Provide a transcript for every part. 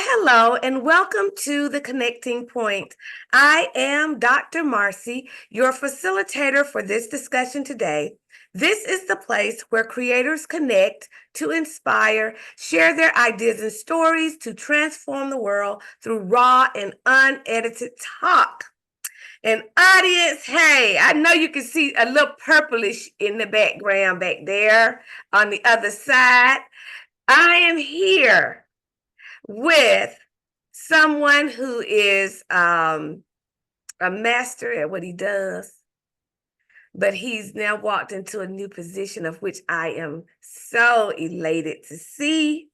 Hello, and welcome to the Connecting Point. I am Dr. Marcy, your facilitator for this discussion today. This is the place where creators connect to inspire, share their ideas and stories to transform the world through raw and unedited talk. And audience, hey, I know you can see a little purplish in the background back there on the other side. I am here with someone who is a master at what he does, but he's now walked into a new position of which I am so elated to see.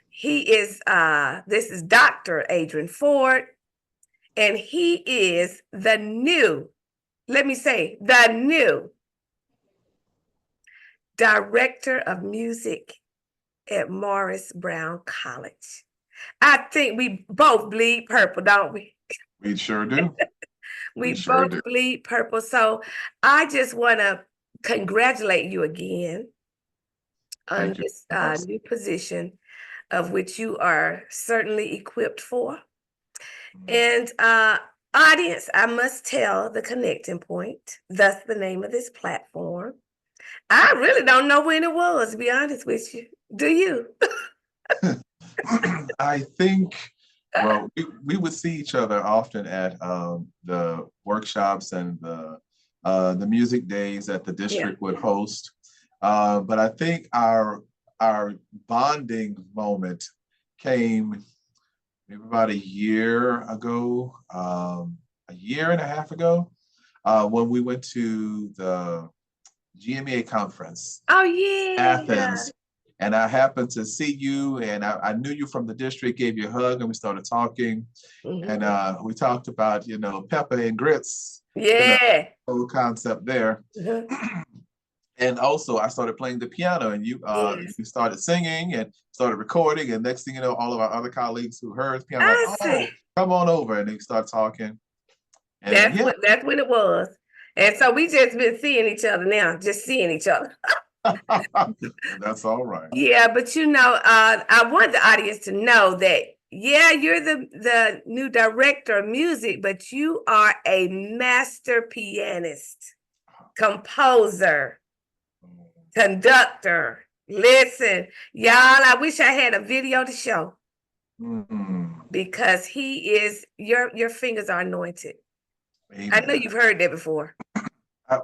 He is, this is Dr. Adrian Ford, and he is the new, let me say, the new director of music at Morris Brown College. I think we both bleed purple, don't we? We sure do. We sure both do. bleed purple. So I just want to congratulate you again on Thank you, this Marcy. new position of which you are certainly equipped for. And audience, I must tell the connecting point, thus the name of this platform. I really don't know when it was, to be honest with you. Do you? I think, well, we would see each other often at the workshops and the music days that the Yeah. district would host. But I think our bonding moment came maybe about a year ago, a year and a half ago, when we went to the GMA conference, Oh, yeah. Athens. And I happened to see you, and I knew you from the district, gave you a hug, and we started talking. And Mhm. we talked about, pepper and grits, Yeah. whole concept there. Mhm. And also, I started playing the piano, and Yes. you started singing and started recording. And next thing you know, all of our other colleagues who heard the piano, like, I oh, see. come on over. And they start talking. And That's yeah, what that's when it was. And so we just been seeing each other now, just seeing each other. and that's all right. Yeah, but I want the audience to know that yeah, you're the new director of music, but you are a master pianist, composer, conductor. Listen, y'all, I wish I had a video to show Mm-hmm. because he is your fingers are anointed. I know Amen. you've heard that before.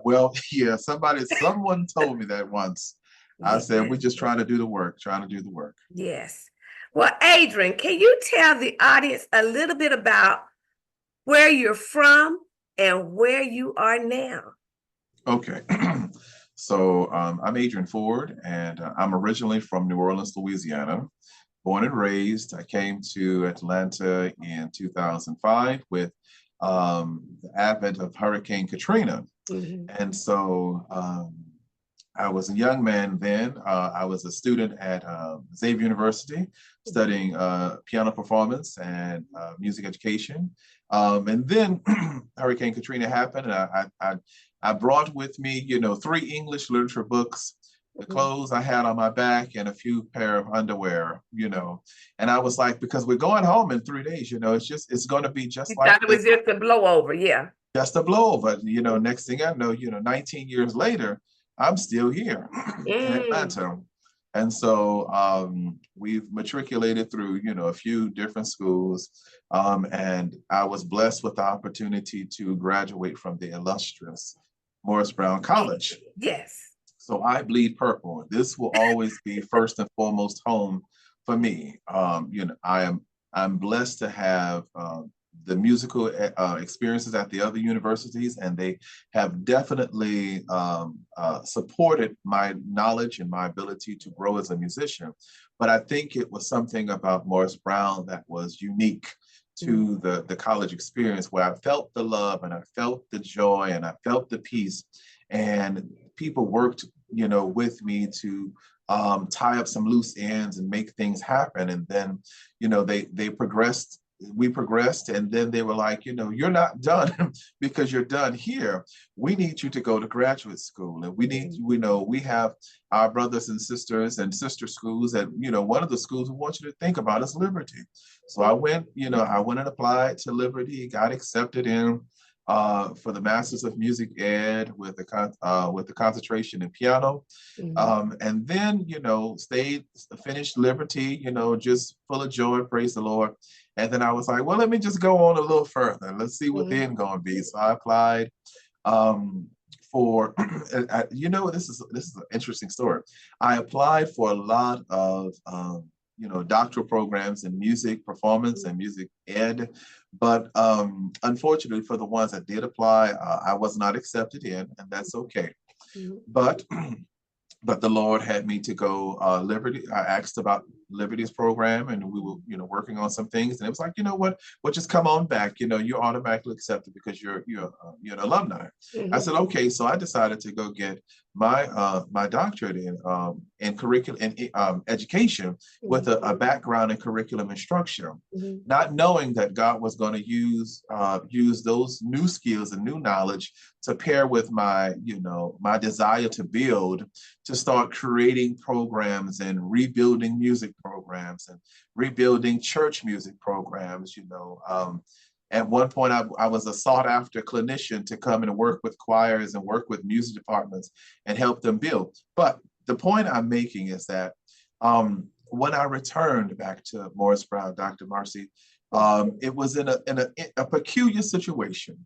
Well, yeah, someone told me that once. I said, Yeah. we're just trying to do the work, trying to do the work. Yes. Well, Adrian, can you tell the audience a little bit about where you're from and where you are now? Okay. So I'm Adrian Ford, and I'm originally from New Orleans, Louisiana. Born and raised, I came to Atlanta in 2005 with the advent of Hurricane Katrina. Mhm. And so I was a young man then. I was a student at Xavier University studying piano performance and music education. And then Hurricane Katrina happened, and I brought with me, three English literature books, the Mhm. clothes I had on my back, and a few pair of underwear, And I was like, because we're going home in 3 days, it's going to be You just like thought it this, was just a blowover, yeah. just a blowover. Next thing I know, 19 years later, I'm still here in Mm. Atlanta. And so we've matriculated through, a few different schools. And I was blessed with the opportunity to graduate from the illustrious Morris Brown College. Yes. So I bleed purple. This will always be first and foremost home for me. I'm blessed to have the musical experiences at the other universities, and they have definitely supported my knowledge and my ability to grow as a musician. But I think it was something about Morris Brown that was unique to the college experience, where I felt the love and I felt the joy and I felt the peace, and people worked, with me to tie up some loose ends and make things happen. And then, they progressed we progressed, and then they were like, you know, you're not done because you're done here. We need you to go to graduate school, and we need, we know we have our brothers and sisters and sister schools, and you know, one of the schools we want you to think about is Liberty. So I went, you know, I went and applied to Liberty, got accepted in for the Masters of Music Ed with the concentration in piano. And then, you know, finished Liberty, you know, just full of joy, praise the Lord. And then I was like, well, let me just go on a little further. Let's see what the end going to be. So I applied for, you know, this is an interesting story. I applied for a lot of, you know, doctoral programs in music performance and music ed. But unfortunately, for the ones that did apply, I was not accepted in, and that's okay. But the Lord had me to go Liberty. I asked about Liberty's program, and we were, you know, working on some things. And it was like, you know what? Well, just come on back. You know, you're automatically accepted because you're an alumni. I said, okay. So I decided to go get my my doctorate in curriculum and education with a background in curriculum instruction, not knowing that God was going to use those new skills and new knowledge to pair with my, you know, my desire to build, to start creating programs and rebuilding music programs and rebuilding church music programs. You know, at one point I was a sought after clinician to come and work with choirs and work with music departments and help them build. But the point I'm making is that when I returned back to Morris Brown, Dr. Marcy, it was in a peculiar situation.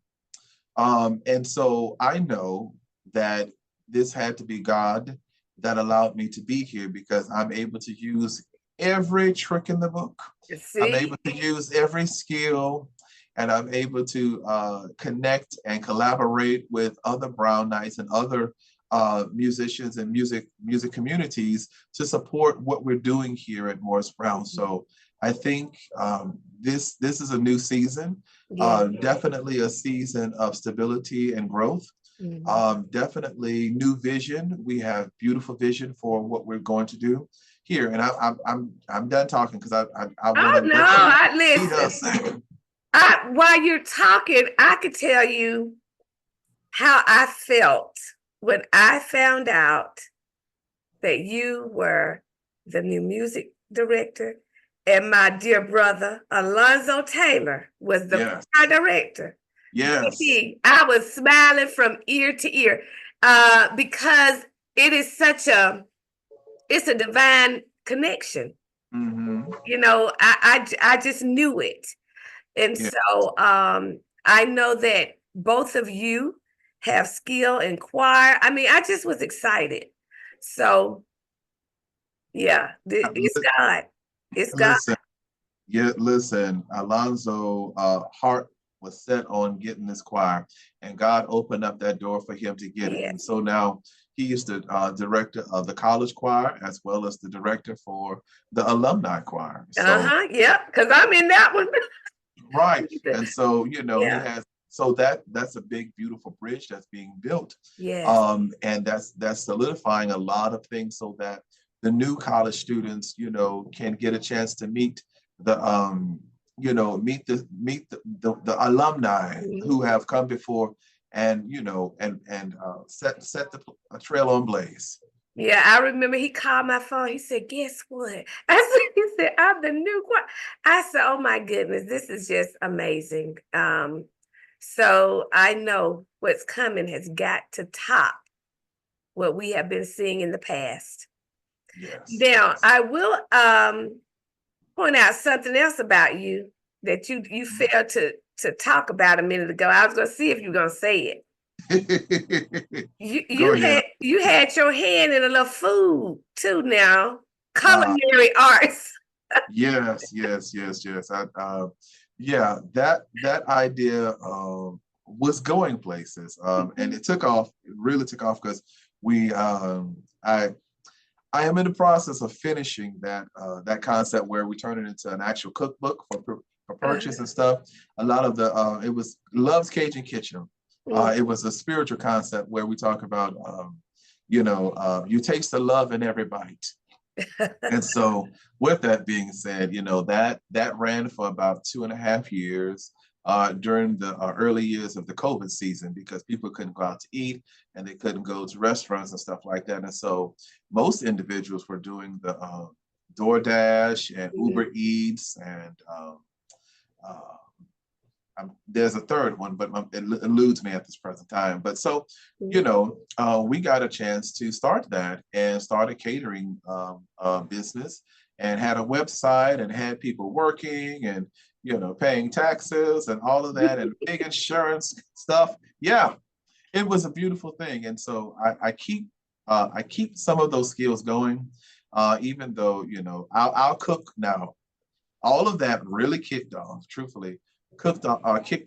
And so I know that this had to be God that allowed me to be here, because I'm able to use every trick in the book. I'm able to use every skill, and I'm able to connect and collaborate with other Brown Knights and other musicians and music communities to support what we're doing here at Morris Brown. So I think this is a new season, definitely a season of stability and growth. Definitely new vision. We have beautiful vision for what we're going to do here. And I'm done talking because I want to. Oh no, I listen. While you're talking, I could tell you how I felt when I found out that you were the new music director, and my dear brother Alonzo Taylor was the choir director. Yes. I was smiling from ear to ear because it is it's a divine connection. You know, I just knew it. And so I know that both of you have skill in choir. I mean, I just was excited. So yeah, it's God. It's God. Listen, Alonzo heart was set on getting this choir, and God opened up that door for him to get it. And so now he is the director of the college choir, as well as the director for the alumni choir. So, because I'm in that one. Right. And so, you know, he has, so that's a big, beautiful bridge that's being built. And that's solidifying a lot of things so that the new college students, you know, can get a chance to meet the you know, meet the alumni who have come before, and you know, and set the trail on blaze. Yeah, I remember he called my phone. He said, "Guess what?" He said, "I'm the new choir." I said, "Oh my goodness, this is just amazing." So I know what's coming has got to top what we have been seeing in the past. Now, I will point out something else about you that you failed to talk about a minute ago. I was going to see if you're going to say it. you had your hand in a little food too now. Culinary arts. Yes. That idea was going places, and it took off. It really took off because I am in the process of finishing that concept where we turn it into an actual cookbook for purchase and stuff. A lot of it was Love's Cajun Kitchen. It was a spiritual concept where we talk about, you taste the love in every bite. And so with that being said, that ran for about 2.5 years during the early years of the COVID season, because people couldn't go out to eat and they couldn't go to restaurants and stuff like that. And so most individuals were doing the DoorDash and Uber Eats, and uh, there's a third one, but it eludes me at this present time. But so, we got a chance to start that and start a catering business, and had a website, and had people working, and paying taxes and all of that, and big insurance stuff. Yeah, it was a beautiful thing. And so I keep some of those skills going, even though I'll cook now. All of that really kicked off, truthfully, kicked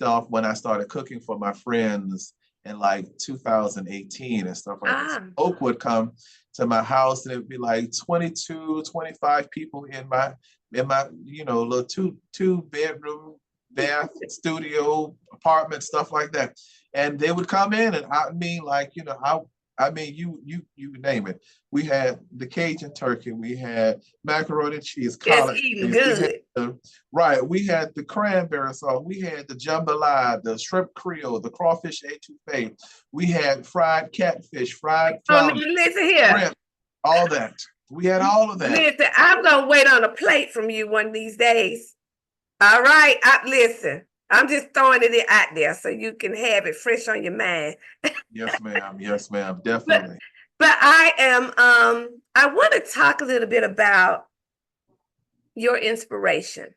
off when I started cooking for my friends in like 2018 and stuff like this. Ah, Folk would come to my house, and it would be like 22, 25 people in my little two bedroom bath studio apartment, stuff like that. And they would come in, and I mean, like, you name it. We had the Cajun turkey, we had macaroni and cheese, it's collard eating greens, good. we had the cranberry sauce, we had the jambalaya, the shrimp creole, the crawfish etouffee, we had fried catfish, fried Oh, now flounder, listen here. shrimp, all that. We had all of that. Listen, I'm gonna wait on a plate from you one of these days. All right, listen. I'm just throwing it out there so you can have it fresh on your mind. Yes, ma'am. Yes, ma'am. But Definitely. but I am I want to talk a little bit about your inspiration.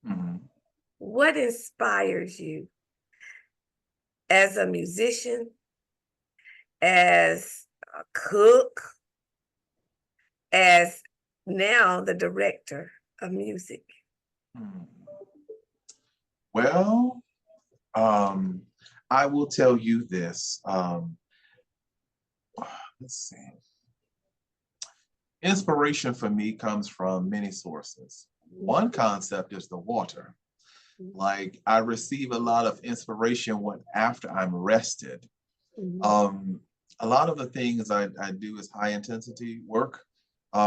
Mhm. What inspires you as a musician, as a cook, as now the director of music? Mhm. Well, I will tell you this. Let's see. Inspiration for me comes from many sources. One concept is the water. Like, I receive a lot of inspiration after I'm rested. Um, a lot of the things I do is high intensity work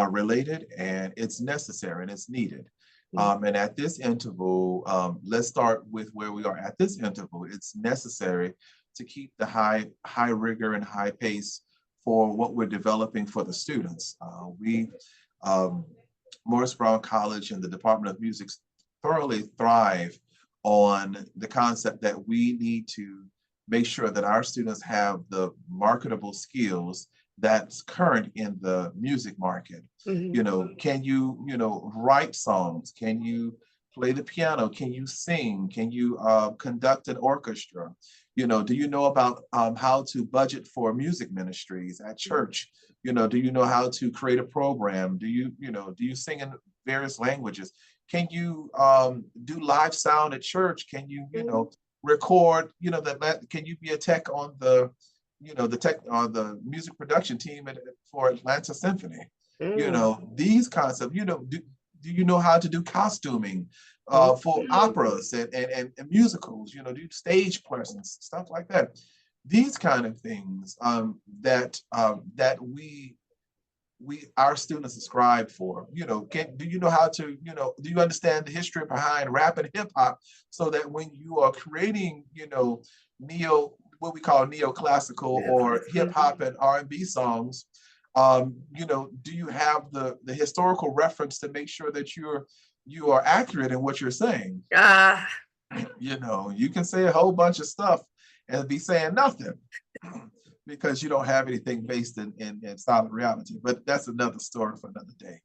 related, and it's necessary and it's needed. And at this interval, let's start with where we are at this interval. It's necessary to keep the high rigor and high pace for what we're developing for the students. Um, Morris Brown College and the Department of Music thoroughly thrive on the concept that we need to make sure that our students have the marketable skills that's current in the music market. Can you write songs? Can you play the piano? Can you sing? Can you conduct an orchestra? Do you know about how to budget for music ministries at church? Do you know how to create a program? Do you sing in various languages? Can you do live sound at church? Can you record? Can you be a tech on the music production team for Atlanta Symphony? These concepts. Do you know how to do costuming for operas and musicals? Do stage presence, stuff like that. These kind of things that we our students ascribe for. Do you know how to, do you understand the history behind rap and hip hop, so that when you are creating, what we call neoclassical or hip hop and R&B songs, do you have the historical reference to make sure that you are accurate in what you're saying? You can say a whole bunch of stuff and be saying nothing because you don't have anything based in solid reality. But that's another story for another day.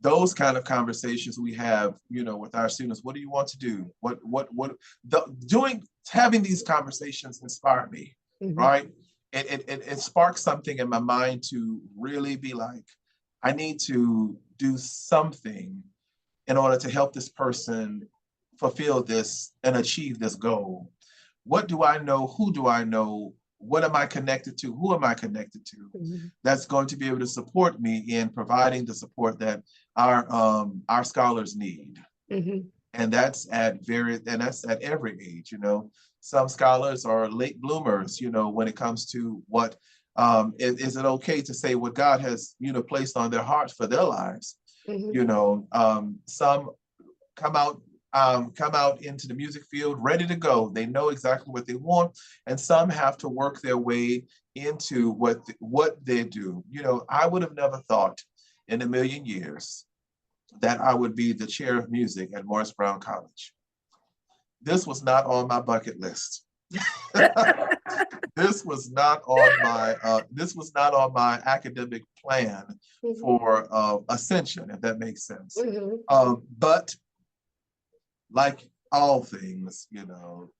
Those kind of conversations we have, with our students. What do you want to do? Having these conversations inspired me, right? It sparked something in my mind to really be like, I need to do something in order to help this person fulfill this and achieve this goal. What do I know? Who do I know? What am I connected to? Who am I connected to? That's going to be able to support me in providing the support that our scholars need. And that's at every age. Some scholars are late bloomers, when it comes to what Is it okay to say what God has, placed on their hearts for their lives? Mhm. Some come out into the music field ready to go. They know exactly what they want, and some have to work their way into what they do. I would have never thought in a million years that I would be the chair of music at Morris Brown College. This was not on my bucket list. This was not on my academic plan for ascension, if that makes sense. But like all things,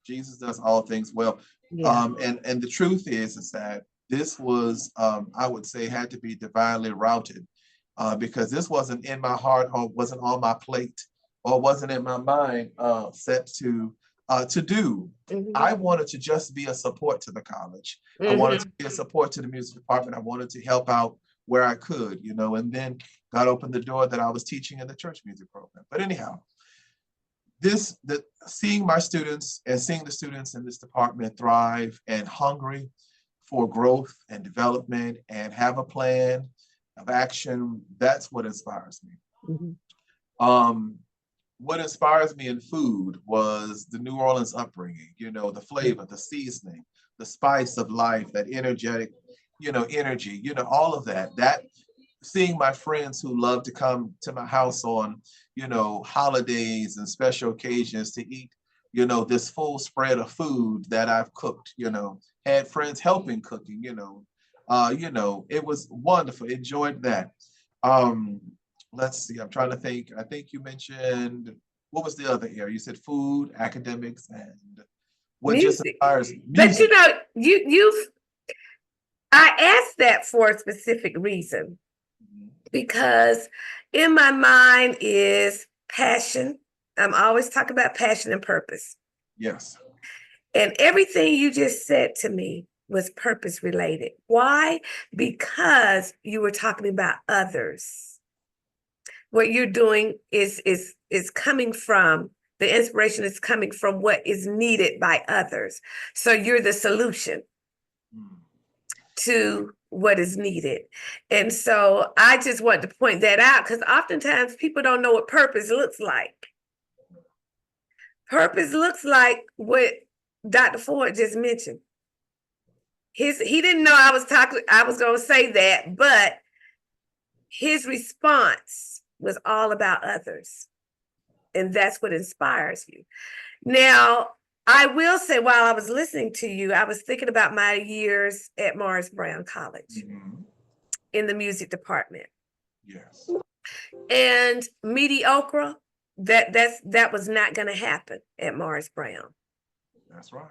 Jesus does all things well. Yeah. And the truth is that this was, I would say, had to be divinely routed, because this wasn't in my heart, or wasn't on my plate, or wasn't in my mind set to do. I wanted to just be a support to the college. I wanted to be a support to the music department. I wanted to help out where I could, and then God opened the door that I was teaching in the church music program. But anyhow, seeing my students and seeing the students in this department thrive and hungry for growth and development and have a plan of action, that's what inspires me. What inspires me in food was the New Orleans upbringing, the flavor, the seasoning, the spice of life, that energetic, energy, all of that. Seeing my friends who love to come to my house on, holidays and special occasions to eat, this full spread of food that I've cooked, had friends helping cooking, it was wonderful. Enjoyed that. Let's see, I'm trying to think. I think you mentioned, what was the other area? You said food, academics, and what just Music. inspires But music. I asked that for a specific reason, because in my mind is passion. I'm always talking about passion and purpose. Yes. And everything you just said to me was purpose related. Why? Because you were talking about others. What you're doing is coming from, the inspiration is coming from what is needed by others. So you're the solution to what is needed. And so I just wanted to point that out, because oftentimes people don't know what purpose looks like. Purpose looks like what Dr. Ford just mentioned. He didn't know I was going to say that, but his response was all about others. And that's what inspires you. Now, I will say, while I was listening to you, I was thinking about my years at Morris Brown College in the music department. Yes. And mediocre, that was not going to happen at Morris Brown. That's right.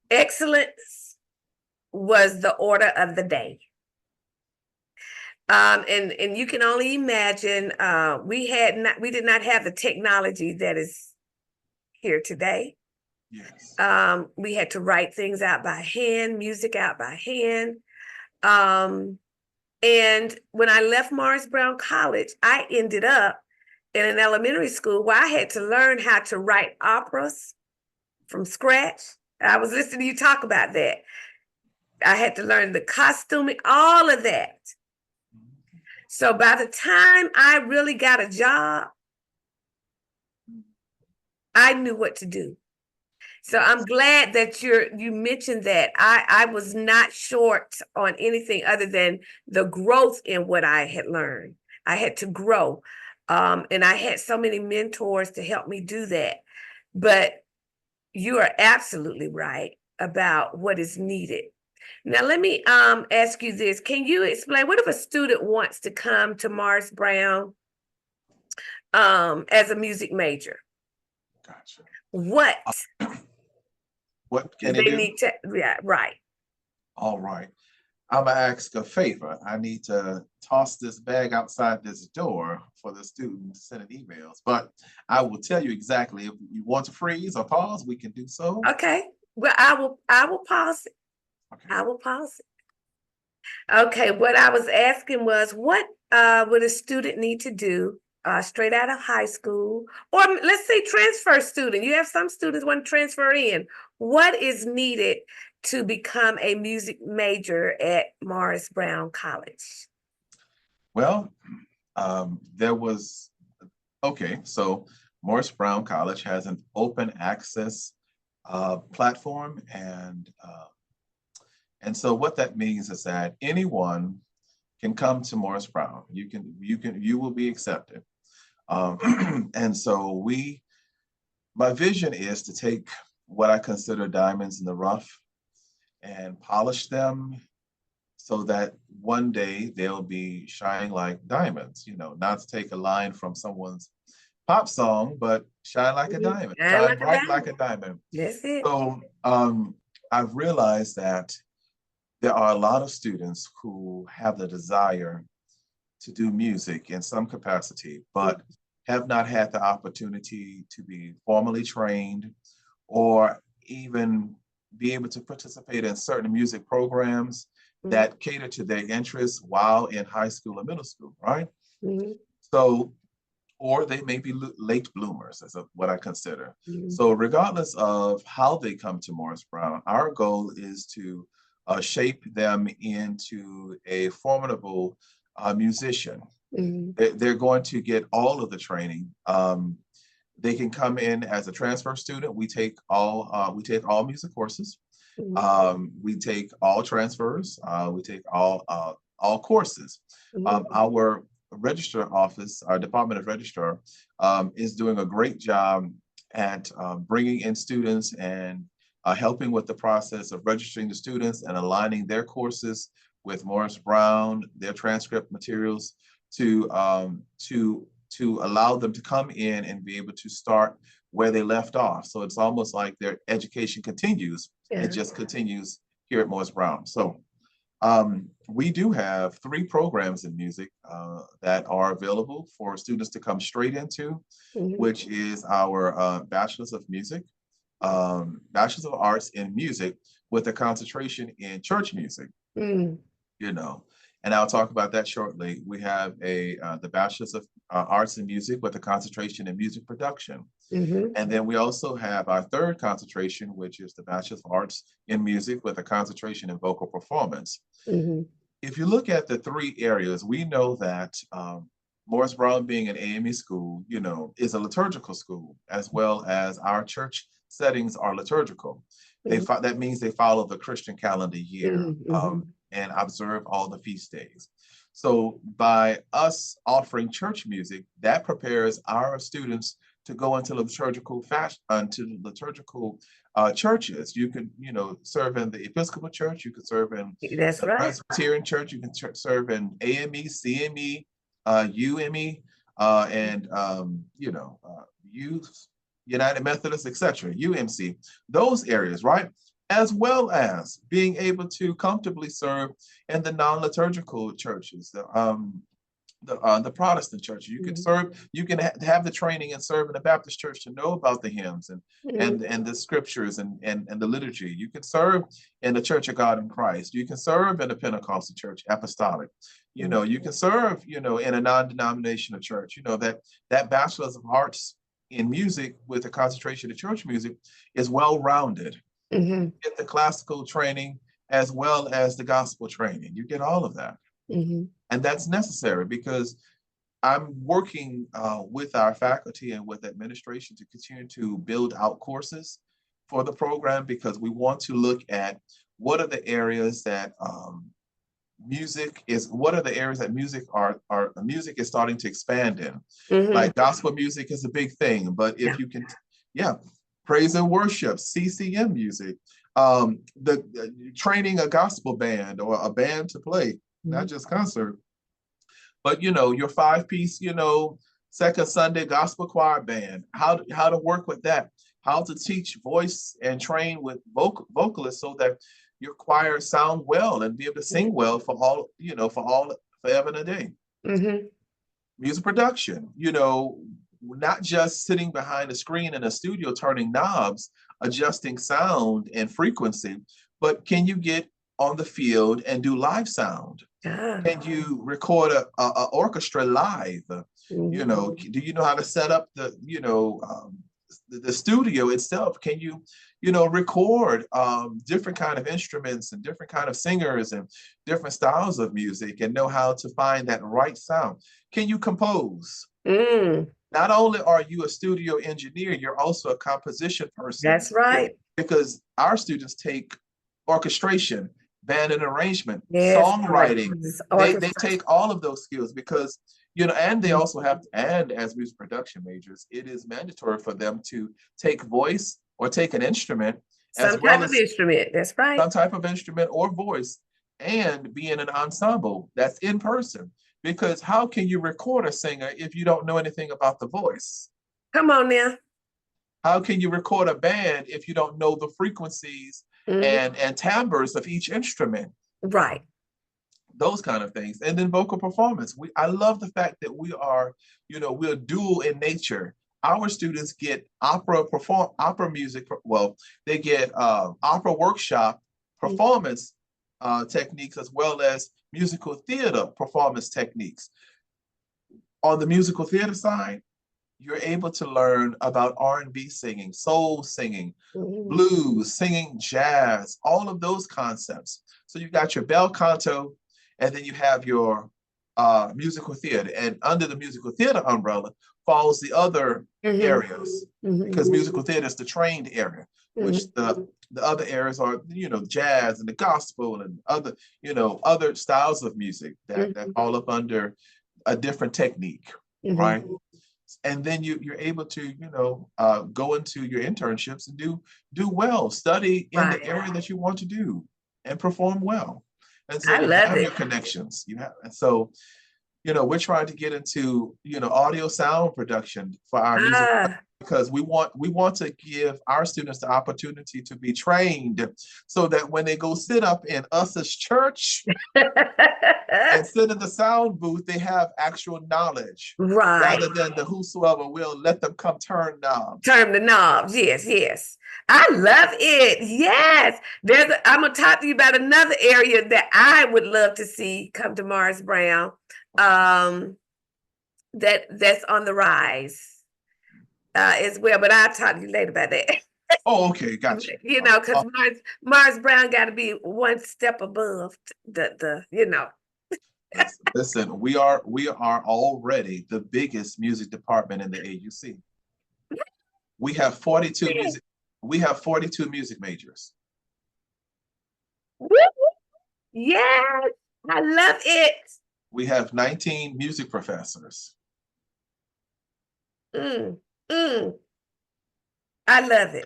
Excellence was the order of the day. And you can only imagine, we did not have the technology that is here today. Yes. We had to write things out by hand, music out by hand. And when I left Morris Brown College, I ended up in an elementary school where I had to learn how to write operas from scratch. I was listening to you talk about that. I had to learn the costuming, all of that. So by the time I really got a job, I knew what to do. So I'm glad that you mentioned that. I was not short on anything other than the growth in what I had learned. I had to grow. And I had so many mentors to help me do that. But you are absolutely right about what is needed. Now, let me ask you this. Can you explain, what if a student wants to come to Morris Brown as a music major? Gotcha. What can they they do? need to, yeah, right. All right. I'm gonna ask a favor. I need to toss this bag outside this door for the student sending emails. But I will tell you exactly. If you want to freeze or pause, we can do so. Okay. Well, I will pause it. Okay. I will pause it. Okay. What I was asking was, what would a student need to do straight out of high school, or let's say transfer student? You have some students want to transfer in. What is needed to become a music major at Morris Brown College? Well, there was, okay, so Morris Brown College has an open access platform, and so what that means is that anyone can come to Morris Brown. You will be accepted. And so my vision is to take what I consider diamonds in the rough and polish them so that one day they'll be shining like diamonds, not to take a line from someone's pop song, but shine like a diamond, shine bright like a diamond. That's it. So I've realized that there are a lot of students who have the desire to do music in some capacity, but have not had the opportunity to be formally trained or even be able to participate in certain music programs that cater to their interests while in high school or middle school, right? So, or they may be late bloomers, as what I consider. So regardless of how they come to Morris Brown, our goal is to shape them into a formidable musician. They're going to get all of the training. They can come in as a transfer student. We take all music courses. We take all transfers. We take all courses. Our registrar office, our Department of Registrar, is doing a great job at bringing in students and helping with the process of registering the students and aligning their courses with Morris Brown, their transcript materials to allow them to come in and be able to start where they left off. So it's almost like their education continues. It just continues here at Morris Brown. So we do have 3 programs in music that are available for students to come straight into, which is our Bachelor's of Music, Bachelor's of Arts in Music with a concentration in church music, and I'll talk about that shortly. We have the Bachelor's of Arts in Music with a concentration in music production. And then we also have our 3rd concentration, which is the Bachelor's of Arts in Music with a concentration in vocal performance. If you look at the 3 areas, we know that Morris Brown, being an AME school, is a liturgical school, as well as our church settings are liturgical. That means they follow the Christian calendar year and observe all the feast days. So by us offering church music, that prepares our students to go into liturgical churches. You can, serve in the Episcopal Church. You can serve in the Presbyterian Church. You can serve in AME, CME, UME, and Youth, United Methodist, etc., UMC, those areas, right? As well as being able to comfortably serve in the non-liturgical churches, the Protestant churches. You can serve, you can have the training and serve in a Baptist church to know about the hymns and the scriptures and the liturgy. You can serve in the Church of God in Christ. You can serve in a Pentecostal church, apostolic. You can serve, in a non-denominational church. That Bachelor's of Arts in Music with a concentration in church music is well-rounded. Get the classical training as well as the gospel training. You get all of that. And that's necessary because I'm working with our faculty and with administration to continue to build out courses for the program, because we want to look at what are the areas that music is starting to expand in. Like gospel music is a big thing, but if you can, praise and worship, CCM music, the training a gospel band or a band to play, not just concert, but your 5-piece, second Sunday gospel choir band, how to work with that, how to teach voice and train with vocalists so that your choir sound well and be able to sing well for forever and a day. Music production, not just sitting behind a screen in a studio turning knobs, adjusting sound and frequency, but can you get on the field and do live sound? Can you record a orchestra live? Do you know how to set up the the studio itself, can you, record different kind of instruments and different kind of singers and different styles of music and know how to find that right sound? Can you compose? Not only are you a studio engineer, you're also a composition person. That's right. Because our students take orchestration, band and arrangement, Yes, songwriting. They take all of those skills because, and they also have, and as music production majors, it is mandatory for them to take voice or take an instrument, some type of instrument. That's right. Some type of instrument or voice, and be in an ensemble that's in person. Because how can you record a singer if you don't know anything about the voice? Come on now. How can you record a band if you don't know the frequencies and timbres of each instrument? Right. Those kind of things. And then vocal performance. I love the fact that we are, we're dual in nature. Our students get opera music. Well, they get opera workshop performance techniques, as well as musical theater performance techniques. On the musical theater side, you're able to learn about R&B singing, soul singing, blues, singing jazz, all of those concepts. So you got your bel canto, and then you have your musical theater. And under the musical theater umbrella falls the other areas, because musical theater is the trained area, which the other areas are, jazz and the gospel and other, other styles of music that fall up under a different technique, right? And then you're able to, go into your internships and do well, study in the area that you want to do and perform well. And so you have your connections. And so, we're trying to get into, audio sound production for our music, because we want to give our students the opportunity to be trained, so that when they go sit up in us as church and sit in the sound booth, they have actual knowledge, rather than the whosoever will, let them come turn knobs. Turn the knobs. Yes, yes. I love it. Yes. I'm gonna talk to you about another area that I would love to see come to Morris Brown. That's on the rise as well, but I'll talk to you later about that. Oh, okay, gotcha. Because Morris Brown got to be one step above the. Listen, we are already the biggest music department in the AUC. We have 42 music. We have 42 music majors. Yes, I love it. We have 19 music professors. I love it.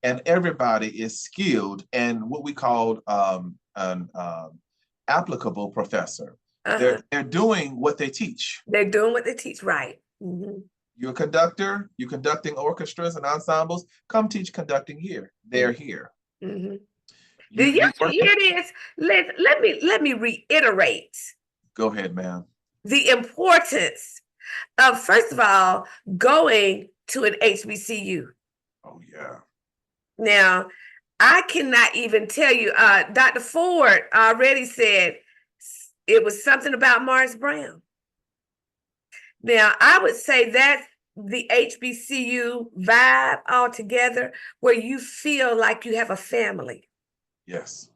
And everybody is skilled and what we call an applicable professor. They're doing what they teach. They're doing what they teach, right. You're a conductor, you're conducting orchestras and ensembles, come teach conducting here. They're here. Do you hear this? Let me reiterate. Go ahead, ma'am. The importance of, first of all, going to an HBCU. Oh, yeah. Now, I cannot even tell you, Dr. Ford already said it was something about Morris Brown. Now, I would say that's the HBCU vibe altogether, where you feel like you have a family. Yes.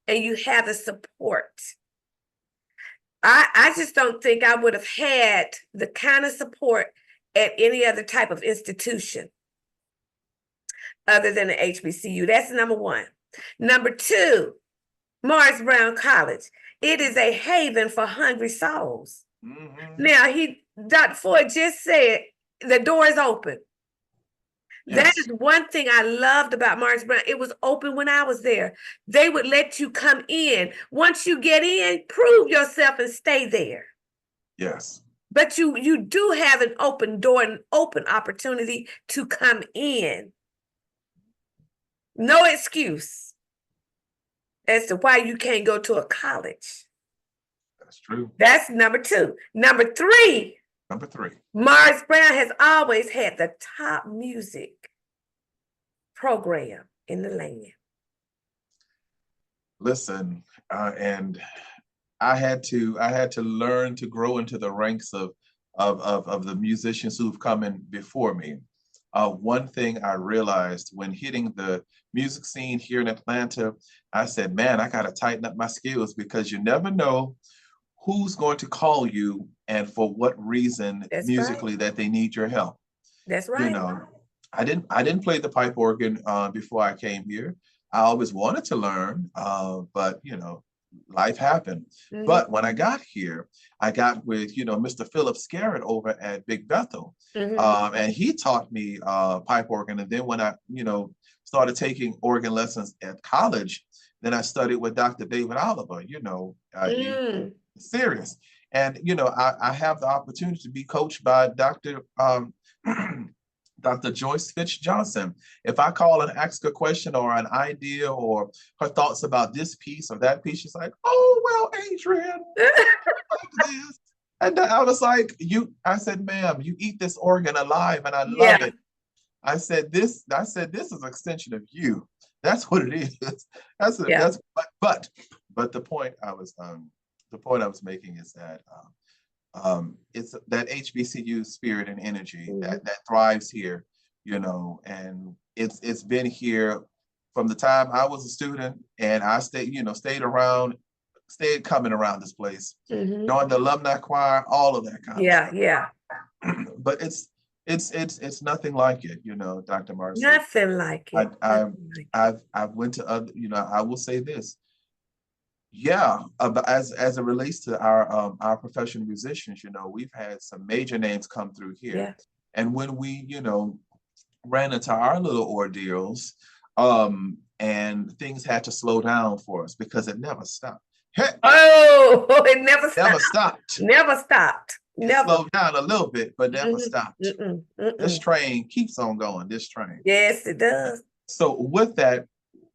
And you have the support. I just don't think I would have had the kind of support at any other type of institution other than the HBCU. That's number one. Number two, Morris Brown College. It is a haven for hungry souls. Now, Dr. Ford just said the door is open. Yes. That is one thing I loved about Morris Brown. It was open when I was there. They would let you come in. Once you get in, prove yourself and stay there. Yes. But you do have an open door and open opportunity to come in. No excuse as to why you can't go to a college. That's true. That's number two. Number three. Morris Brown has always had the top music program in the land. Listen, and I had to learn to grow into the ranks of the musicians who've come in before me. one thing I realized when hitting the music scene here in Atlanta, I said, man, I got to tighten up my skills because you never know who's going to call you and for what reason That's right. musically that they need your help. That's You right. know, I didn't play the pipe organ before I came here. I always wanted to learn, but life happened. Hmm. But when I got here, I got with Mr. Philip Scarrett over at Big Bethel, Hmm. and he taught me pipe organ. And then when I started taking organ lessons at college, then I studied with Dr. David Oliver. You Mm. serious. And I have the opportunity to be coached by Dr. Dr. Joyce Fitch Johnson. If I call and ask a question or an idea or her thoughts about this piece or that piece, she's like, "Oh well, Adrian, like this." And I was like, I said, "Ma'am, you eat this organ alive, and I love Yeah. it." I said, this is an extension of you. That's what it is. Yeah. But the point I was making is that it's that HBCU spirit and energy Hmm. that thrives here, and it's been here from the time I was a student, and I stayed coming around this place, Hmm. joined the alumni choir, all of that kind of Yeah. stuff. Yeah. But it's nothing like it, Dr. Marcy. Nothing like I it. I Nothing like it. I've went to other, I will say this. Yeah, but as it relates to our professional musicians, we've had some major names come through here. Yeah. And when we, ran into our little ordeals, and things had to slow down for us because it never stopped. Heck, Oh, it never never stopped. stopped. Never stopped. It Never. slowed down a little bit, but never Mm-mm, stopped. mm-mm, This mm-mm. train keeps on going, this train. Yes, it does. So with that,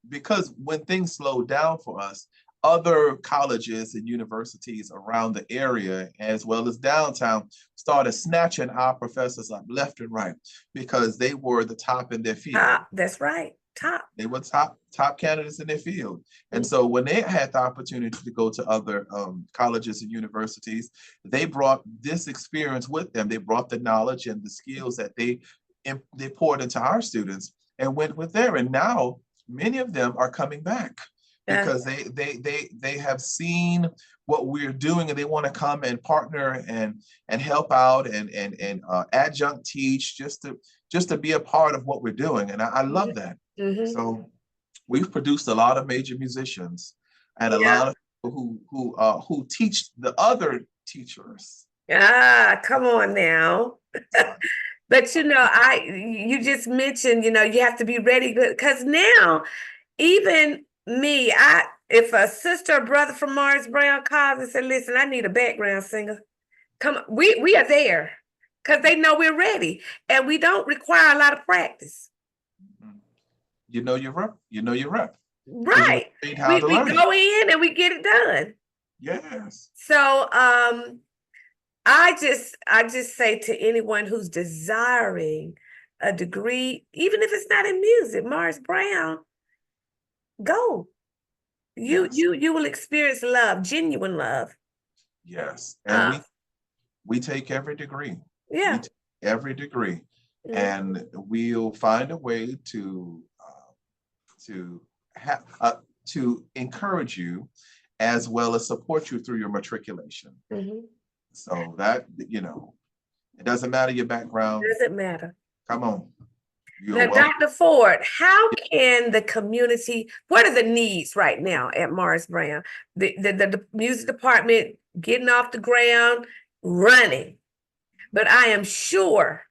because when things slowed down for us, other colleges and universities around the area, as well as downtown, started snatching our professors up left and right because they were the top in their field. Top. That's right. Top. They were top candidates in their field. And Mm. so when they had the opportunity to go to other colleges and universities, they brought this experience with them. They brought the knowledge and the skills that they poured into our students and went with there. And now many of them are coming back Yeah. because they have seen what we're doing and they want to come and partner and help out and adjunct teach just to be a part of what we're doing. And I love that. Mm-hmm. So we've produced a lot of major musicians and a Yeah. lot of people who teach the other teachers. Ah, come on now. So, But you just mentioned, you have to be ready because now, even me, if a sister or brother from Mars Brown calls and said, "Listen, I need a background singer," come on, we are there because they know we're ready and we don't require a lot of practice. you know your rep because you were Right. trained how We to we learn it. go in and we get it done. Yes. So I just say to anyone who's desiring a degree, even if it's not in music, Mars Brown, go. You Yes. you you will experience love, genuine love. Yes. And Uh, we take every degree. We yeah. take every degree, Mhm. and we'll find a way to have to encourage you as well as support you through your matriculation. Mhm. So that it doesn't matter your background. Doesn't matter. Come on, you're Now, welcome. Dr. Ford, how can the community, what are the needs right now at Mars Brown? The music department getting off the ground, running. But I am sure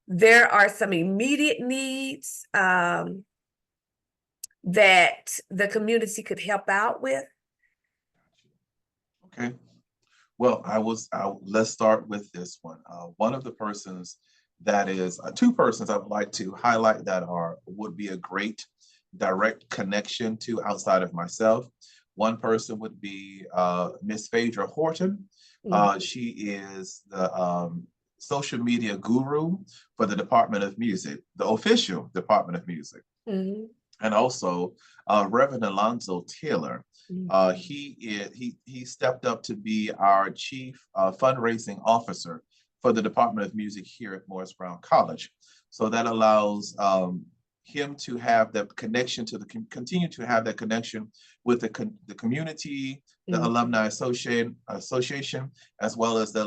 there are some immediate needs that the community could help out with. Okay. Well, let's start with this one. One of the persons that is two persons I would like to highlight that would be a great direct connection to outside of myself. One person would be Miss Phaedra Horton. Mhm. She is the social media guru for the Department of Music, the official Department of Music, Mhm. and also Reverend Alonzo Taylor. Mhm. He stepped up to be our chief fundraising officer for the Department of Music here at Morris Brown College. So that allows him to have that connection to continue to have that connection with the community, the alumni association, as well as the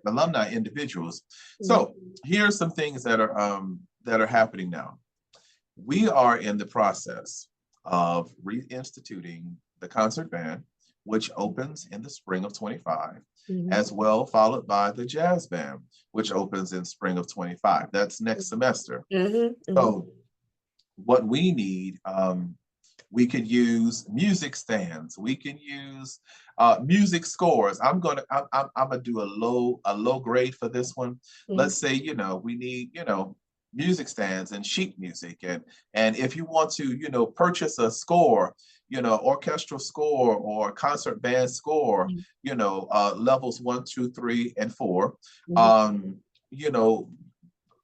alumni individuals. So here's some things that are happening now. We are in the process of reinstituting the concert band, which opens in the spring of 25, as well followed by the jazz band, which opens in spring of 25. That's next semester. So what we need, we could use music stands. We can use music scores. I'm gonna do a low grade for this one. Let's say, we need, music stands and sheet music. And if you want to, purchase a score, orchestral score or concert band score, levels 1, 2, 3, and 4.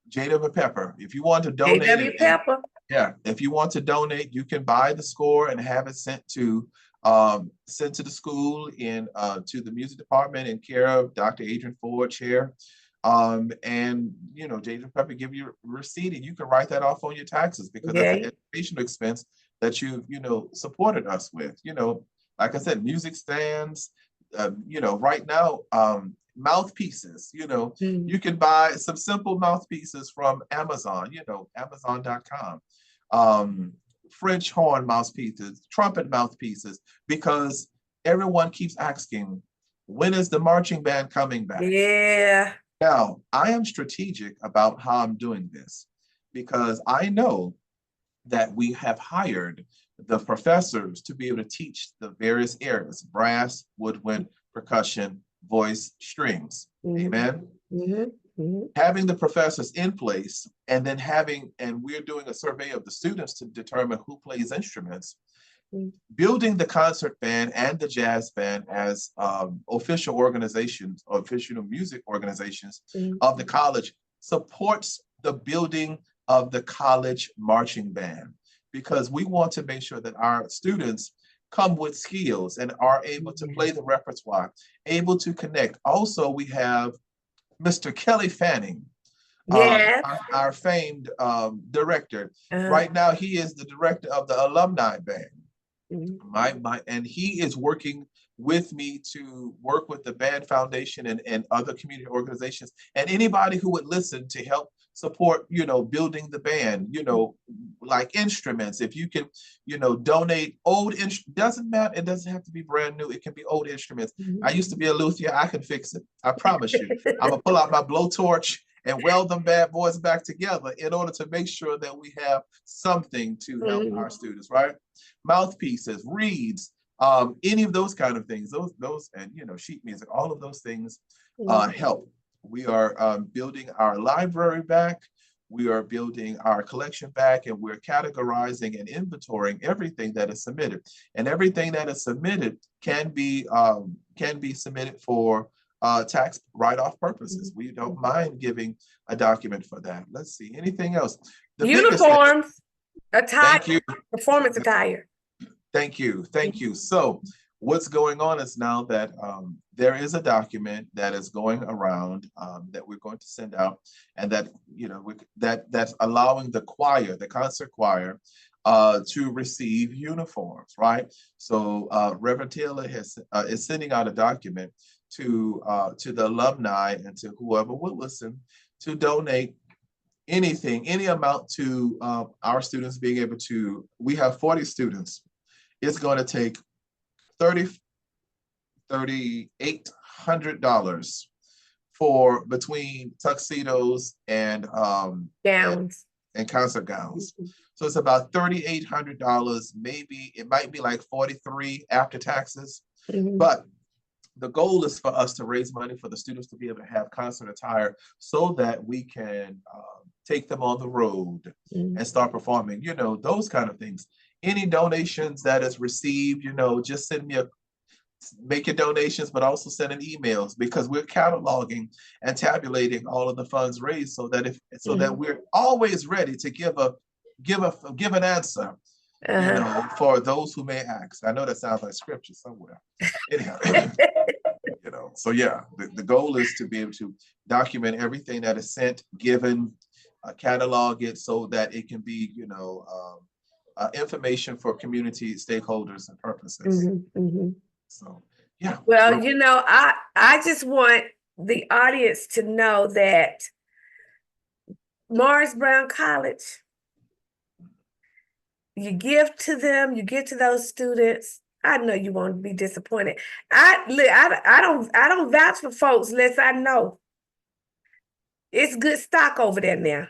JW Pepper, if you want to donate JW Pepper. If you want to donate, you can buy the score and have it sent to the school to the music department in care of Dr. Adrian Ford, chair. And JW Pepper give you a receipt and you can write that off on your taxes because that's an educational expense that you've supported us with. Like I said, music stands, right now, mouthpieces, you can buy some simple mouthpieces from Amazon, Amazon.com, French horn mouthpieces, trumpet mouthpieces, because everyone keeps asking, when is the marching band coming back? Yeah. Now, I am strategic about how I'm doing this because I know that we have hired the professors to be able to teach the various areas: brass, woodwind, percussion, voice, strings. Amen. Having the professors in place and then and we're doing a survey of the students to determine who plays instruments, building the concert band and the jazz band as official organizations, official music organizations of the college supports the building of the college marching band, because we want to make sure that our students come with skills and are able to play the repertoire, able to connect. Also, we have Mr. Kelly Fanning, our famed director. Right now, he is the director of the alumni band. And he is working with me to work with the Band Foundation and other community organizations and anybody who would listen to help support, building the band, like instruments. If you can, donate old instruments, doesn't matter. It doesn't have to be brand new. It can be old instruments. I used to be a luthier. I can fix it. I promise you. I'm gonna pull out my blowtorch and weld them bad boys back together in order to make sure that we have something to help our students, right? Mouthpieces, reeds, any of those kind of things, those, and sheet music, all of those things help. We are building our library back. We are building our collection back, and we're categorizing and inventorying everything that is submitted. And everything that is submitted can be submitted for tax write-off purposes. We don't mind giving a document for that. Let's see, anything else? Uniforms, attire, thank you. Performance attire. Thank you. So what's going on is now that there is a document that is going around that we're going to send out, and that that's allowing the choir, the concert choir, to receive uniforms, right? So Reverend Taylor is sending out a document to the alumni and to whoever will listen to donate anything, any amount to our students being able to. We have 40 students. It's going to take $3,800 for between tuxedos and gowns and concert gowns. So it's about $3,800. Maybe it might be like 43 after taxes. But the goal is for us to raise money for the students to be able to have concert attire so that we can take them on the road and start performing, those kind of things. Any donations that is received, just send me make your donations, but also send in emails, because we're cataloging and tabulating all of the funds raised so that that we're always ready to give an answer, for those who may ask. I know that sounds like scripture somewhere. Anyhow, So yeah, the goal is to be able to document everything that is sent, given, catalog it so that it can be, information for community stakeholders and purposes. So yeah. Well, I just want the audience to know that Morris Brown College, you give to them, you give to those students. I know you won't be disappointed. I don't vouch for folks unless I know it's good stock over there now.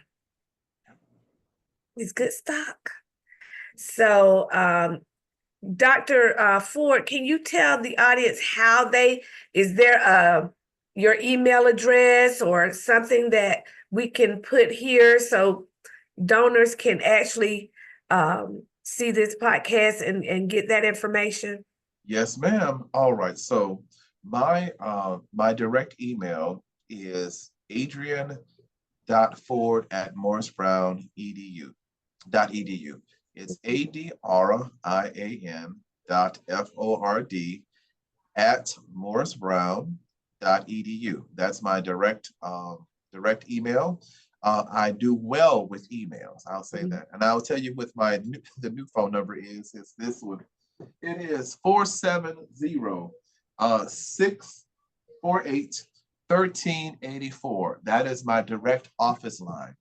It's good stock. So, Dr. Ford, can you tell the audience how is there your email address or something that we can put here so donors can actually see this podcast and get that information? Yes, ma'am. All right. So my direct email is adrian.ford@morrisbrown.edu. It's adrian.ford@morrisbrown.edu. That's my direct email. I do well with emails. I'll say that, and I'll tell you with the new phone number is this one. It is 470-648-1384. That is my direct office line.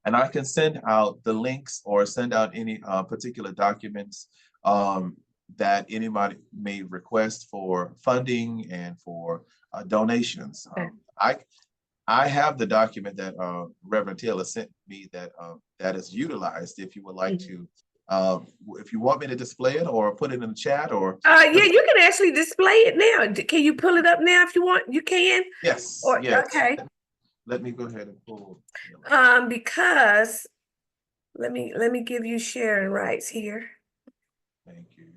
And I can send out the links or send out any particular documents that anybody may request for funding and for donations. I have the document that Reverend Taylor sent me that is utilized. If you would like to, if you want me to display it or put it in the chat, or yeah, you can actually display it now. Can you pull it up now if you want? You can. Yes. Yes. Okay. Let me go ahead and pull. Because let me give you sharing rights here. Thank you.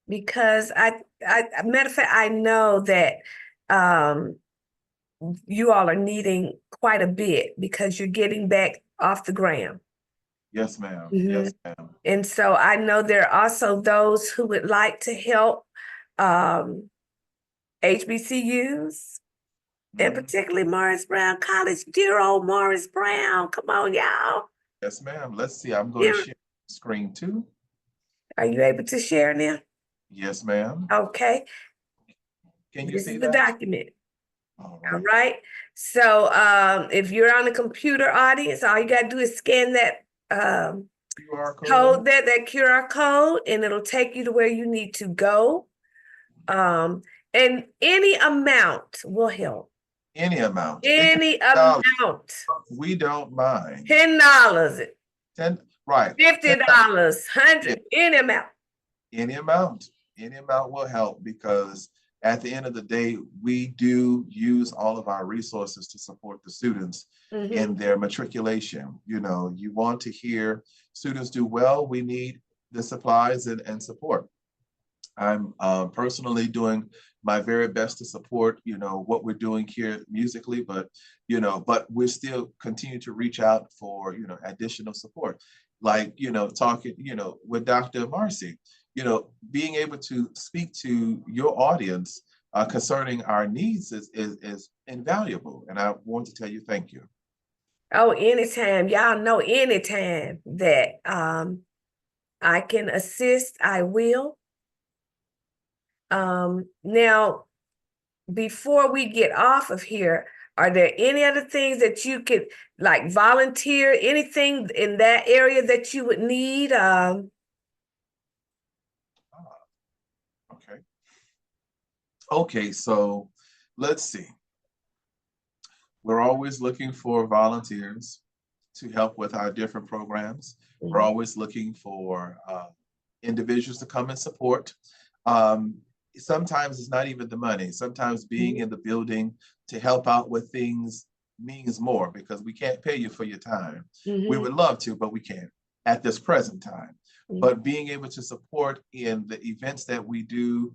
Because matter of fact, I know that you all are needing quite a bit because you're getting back off the ground. Yes, ma'am. Yes, ma'am. And so I know there are also those who would like to help HBCUs, and particularly Morris Brown College. Dear old Morris Brown, come on, y'all. Yes, ma'am. Let's see. I'm going to share the screen too. Are you able to share now? Yes, ma'am. Okay. Can you see the that? document. All right. So if you're on the computer, audience, all you got to do is scan that QR code, that QR code, and it'll take you to where you need to go. And any amount will help. Any amount. Any amount. We don't mind. $10. Right. $50, $100, any amount. Any amount. Any amount will help, because at the end of the day, we do use all of our resources to support the students in their matriculation. You want to hear students do well, we need the supplies and support. I'm personally doing my very best to support, what we're doing here musically, but we're still continue to reach out for, additional support. Like, talking, with Dr. Marcy, being able to speak to your audience concerning our needs is invaluable. And I want to tell you, thank you. Oh, anytime. Y'all know anytime that I can assist, I will. Now, before we get off of here, are there any other things that you could like volunteer, anything in that area that you would need? Okay, so let's see. We're always looking for volunteers to help with our different programs. We're always looking for individuals to come and support. Sometimes it's not even the money. Sometimes being in the building to help out with things means more, because we can't pay you for your time. We would love to, but we can't at this present time. But being able to support in the events that we do,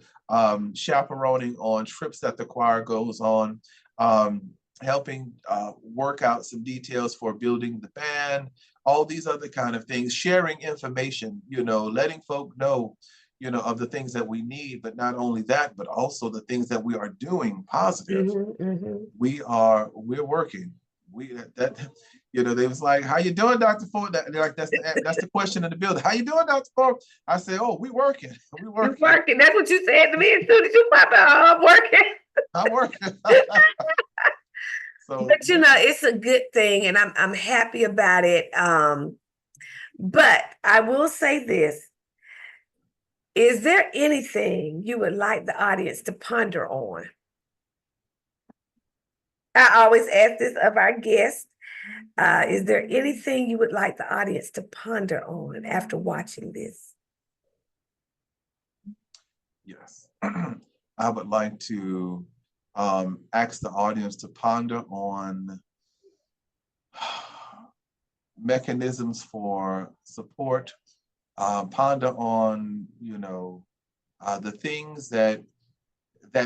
chaperoning on trips that the choir goes on, helping work out some details for building the band, all these other kind of things, sharing information, letting folk know, of the things that we need, but not only that, but also the things that we are doing positive. We're working. They was like, "How you doing, Dr. Ford?" They're like, that's the question in the building. "How you doing, Dr. Ford?" I said, "Oh, we working. We working." You're working. That's what you said to me as soon as you pop out. I'm working. I'm working. But it's a good thing, and I'm happy about it. But I will say this. Is there anything you would like the audience to ponder on? I always ask this of our guests. Is there anything you would like the audience to ponder on after watching this? Yes. I would like to ask the audience to ponder on mechanisms for support, ponder on, the things that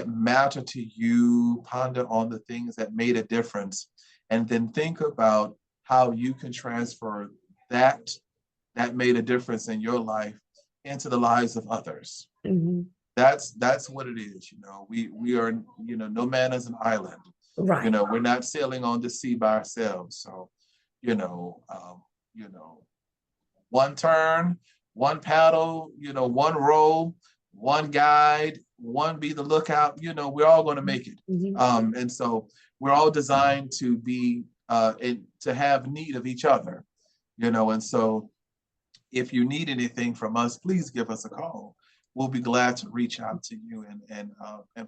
matter to you, ponder on the things that made a difference, and then think about how you can transfer that made a difference in your life into the lives of others. That's what it is. We are, no man is an island. Right. We're not sailing on the sea by ourselves. So, one turn, one paddle, one row, one guide, one be the lookout. We're all going to make it. And so we're all designed to be to have need of each other. And so if you need anything from us, please give us a call. We'll be glad to reach out to you and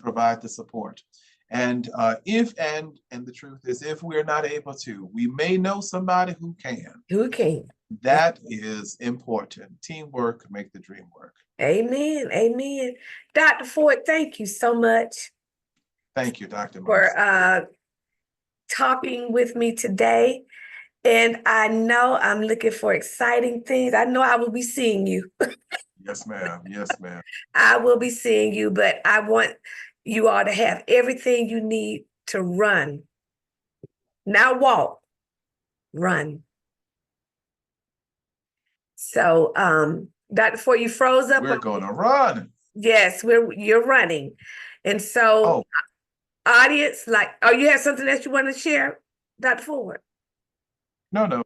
provide the support. And the truth is, if we're not able to, we may know somebody who can. That is important. Teamwork make the dream work. Amen. Amen. Dr. Ford, thank you so much. Thank you, Dr. Marcy. For talking with me today. And I know I'm looking for exciting things. I know I will be seeing you. Yes, ma'am. Yes, ma'am. I will be seeing you, but I want you all to have everything you need to run. Not walk, run. So, Dr. Ford, you froze up. We're going to run. Yes, you're running. And so, audience, you have something that you want to share, Dr. Ford? No.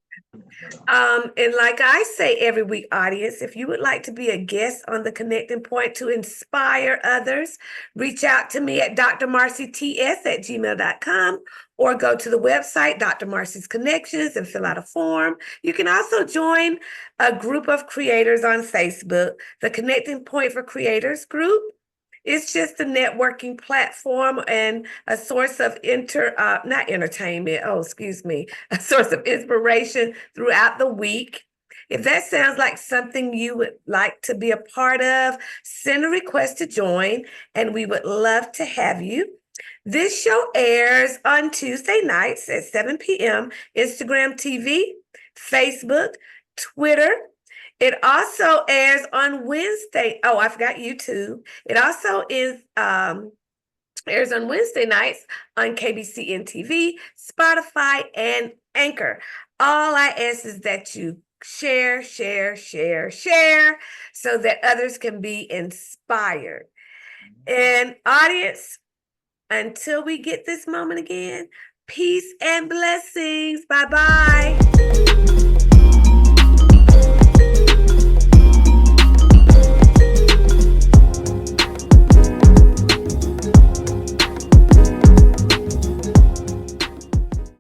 And like I say every week, audience, if you would like to be a guest on the Connecting Point to inspire others, reach out to me at drmarcyts@gmail.com or go to the website, Dr. Marcy's Connections, and fill out a form. You can also join a group of creators on Facebook, the Connecting Point for Creators group. It's just a networking platform and a source of not entertainment, a source of inspiration throughout the week. If that sounds like something you would like to be a part of, send a request to join, and we would love to have you. This show airs on Tuesday nights at 7 p.m. Instagram TV, Facebook, Twitter. It also airs on Wednesday. Oh, I forgot YouTube. It also airs on Wednesday nights on KBCN TV, Spotify, and Anchor. All I ask is that you share, so that others can be inspired. And audience, until we get this moment again, peace and blessings. Bye-bye.